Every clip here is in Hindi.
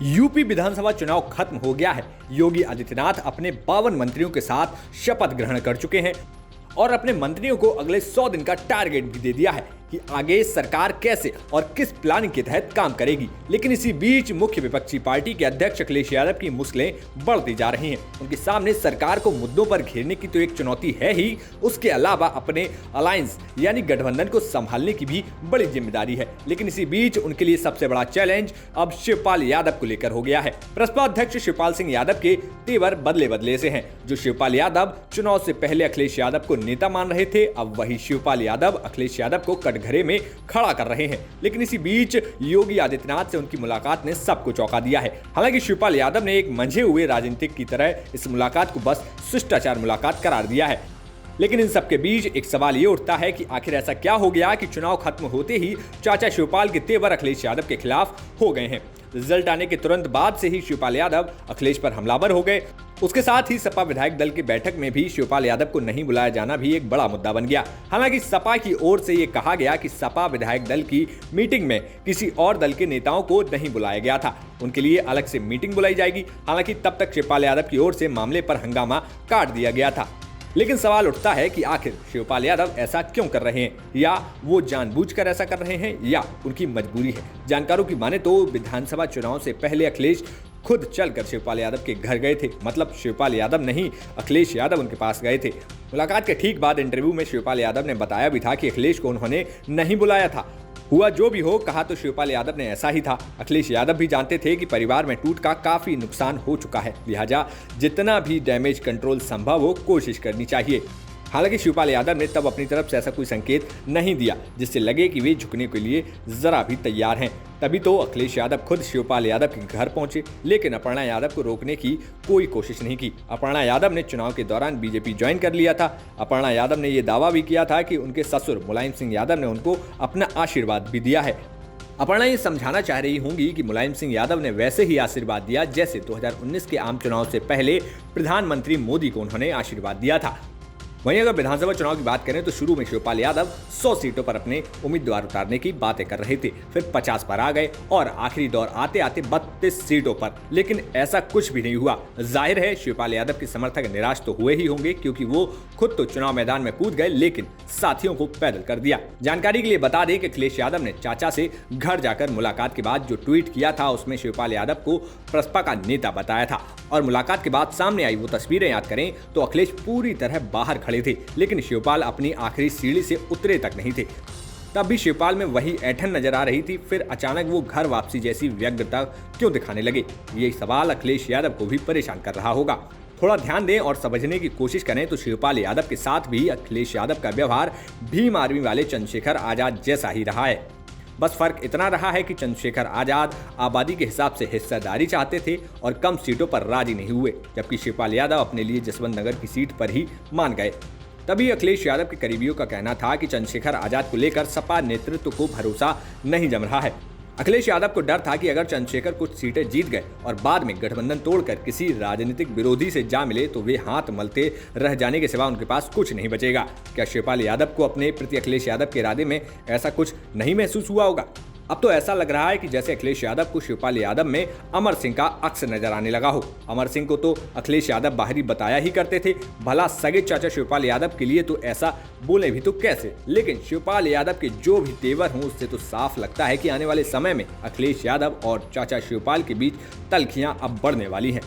यूपी विधानसभा चुनाव खत्म हो गया है। योगी आदित्यनाथ अपने 52 मंत्रियों के साथ शपथ ग्रहण कर चुके हैं और अपने मंत्रियों को अगले 100 दिन का टारगेट भी दे दिया है कि आगे सरकार कैसे और किस प्लानिंग के तहत काम करेगी। लेकिन इसी बीच मुख्य विपक्षी पार्टी के अध्यक्ष अखिलेश यादव की मुश्किलें बढ़ती जा रही हैं। उनके सामने सरकार को मुद्दों पर घेरने की तो एक चुनौती है ही, उसके अलावा अपने अलायंस यानी गठबंधन को संभालने की भी बड़ी जिम्मेदारी है। लेकिन इसी बीच उनके लिए सबसे बड़ा चैलेंज अब शिवपाल यादव को लेकर हो गया है। प्रसपा अध्यक्ष शिवपाल सिंह यादव के तेवर बदले बदले से हैं। जो शिवपाल यादव चुनाव से पहले अखिलेश यादव को नेता मान रहे थे, अब वही शिवपाल यादव अखिलेश यादव को कटघरे में खड़ा कर रहे हैं। लेकिन इसी बीच योगी आदित्यनाथ से उनकी मुलाकात ने सबको चौंका दिया है। हालांकि शिवपाल यादव ने एक मंझे हुए राजनीतिक की तरह इस मुलाकात को बस शिष्टाचार मुलाकात करार दिया है। लेकिन इन सबके बीच एक सवाल ये उठता है कि आखिर ऐसा क्या हो गया कि चुनाव खत्म होते ही चाचा शिवपाल के तेवर अखिलेश यादव के खिलाफ हो गए हैं। रिजल्ट आने के तुरंत बाद से ही शिवपाल यादव अखिलेश पर हमलावर हो गए। उसके साथ ही सपा विधायक दल की बैठक में भी शिवपाल यादव को नहीं बुलाया जाना भी एक बड़ा मुद्दा बन गया। हालांकि सपा की ओर से ये कहा गया कि सपा विधायक दल की मीटिंग में किसी और दल के नेताओं को नहीं बुलाया गया था, उनके लिए अलग से मीटिंग बुलाई जाएगी। हालांकि तब तक शिवपाल यादव की ओर से मामले पर हंगामा काट दिया गया था। लेकिन सवाल उठता है कि आखिर शिवपाल यादव ऐसा क्यों कर रहे हैं, या वो जानबूझकर ऐसा कर रहे हैं या उनकी मजबूरी है। जानकारों की माने तो विधानसभा चुनाव से पहले अखिलेश खुद चलकर शिवपाल यादव के घर गए थे। मतलब शिवपाल यादव नहीं, अखिलेश यादव उनके पास गए थे। मुलाकात के ठीक बाद इंटरव्यू में शिवपाल यादव ने बताया भी था कि अखिलेश को उन्होंने नहीं बुलाया था। हुआ जो भी हो, कहा तो शिवपाल यादव ने ऐसा ही था। अखिलेश यादव भी जानते थे कि परिवार में टूट का काफी नुकसान हो चुका है, लिहाजा जितना भी डैमेज कंट्रोल संभव हो कोशिश करनी चाहिए। हालांकि शिवपाल यादव ने तब अपनी तरफ से ऐसा कोई संकेत नहीं दिया जिससे लगे कि वे झुकने के लिए जरा भी तैयार हैं। तभी तो अखिलेश यादव खुद शिवपाल यादव के घर पहुंचे, लेकिन अपर्णा यादव को रोकने की कोई कोशिश नहीं की। अपर्णा यादव ने चुनाव के दौरान बीजेपी ज्वाइन कर लिया था। अपर्णा यादव ने यह दावा भी किया था कि उनके ससुर मुलायम सिंह यादव ने उनको अपना आशीर्वाद भी दिया है। अपर्णा ये समझाना चाह रही होंगी कि मुलायम सिंह यादव ने वैसे ही आशीर्वाद दिया जैसे 2019 के आम चुनाव से पहले प्रधानमंत्री मोदी को उन्होंने आशीर्वाद दिया था। वहीं अगर विधानसभा चुनाव की बात करें तो शुरू में शिवपाल यादव 100 सीटों पर अपने उम्मीदवार उतारने की बातें कर रहे थे, फिर 50 पर आ गए और आखिरी दौर आते आते 32 सीटों पर। लेकिन ऐसा कुछ भी नहीं हुआ। जाहिर है शिवपाल यादव के समर्थक निराश तो हुए ही होंगे, क्योंकि वो खुद तो चुनाव मैदान में कूद गए लेकिन साथियों को पैदल कर दिया। जानकारी के लिए बता दें कि अखिलेश यादव ने चाचा से घर जाकर मुलाकात के बाद जो ट्वीट किया था उसमें शिवपाल यादव को प्रसपा का नेता बताया था। और मुलाकात के बाद सामने आई वो तस्वीरें याद करें तो अखिलेश पूरी तरह बाहर खड़े थे, लेकिन शिवपाल अपनी आखिरी सीढ़ी से उतरे तक नहीं थे। तब भी शिवपाल में वही ऐंठन नजर आ रही थी। फिर अचानक वो घर वापसी जैसी व्यग्रता क्यों दिखाने लगे, ये सवाल अखिलेश यादव को भी परेशान कर रहा होगा। थोड़ा ध्यान दें और समझने की कोशिश करें तो शिवपाल यादव के साथ भी अखिलेश यादव का व्यवहार भीम आर्मी वाले चंद्रशेखर आजाद जैसा ही रहा है। बस फर्क इतना रहा है कि चंद्रशेखर आजाद आबादी के हिसाब से हिस्सेदारी चाहते थे और कम सीटों पर राजी नहीं हुए, जबकि शिवपाल यादव अपने लिए जसवंत नगर की सीट पर ही मान गए। तभी अखिलेश यादव के करीबियों का कहना था कि चंद्रशेखर आजाद को लेकर सपा नेतृत्व को भरोसा नहीं जम रहा है। अखिलेश यादव को डर था कि अगर चंद्रशेखर कुछ सीटें जीत गए और बाद में गठबंधन तोड़कर किसी राजनीतिक विरोधी से जा मिले तो वे हाथ मलते रह जाने के सिवा उनके पास कुछ नहीं बचेगा। क्या शिवपाल यादव को अपने प्रति अखिलेश यादव के इरादे में ऐसा कुछ नहीं महसूस हुआ होगा? अब तो ऐसा लग रहा है कि जैसे अखिलेश यादव को शिवपाल यादव में अमर सिंह का अक्स नजर आने लगा हो। अमर सिंह को तो अखिलेश यादव बाहरी बताया ही करते थे, भला सगे चाचा शिवपाल यादव के लिए तो ऐसा बोले भी तो कैसे। लेकिन शिवपाल यादव के जो भी तेवर हों उससे तो साफ लगता है कि आने वाले समय में अखिलेश यादव और चाचा शिवपाल के बीच तल्खियां अब बढ़ने वाली हैं।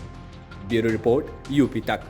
ब्यूरो रिपोर्ट, यूपी तक।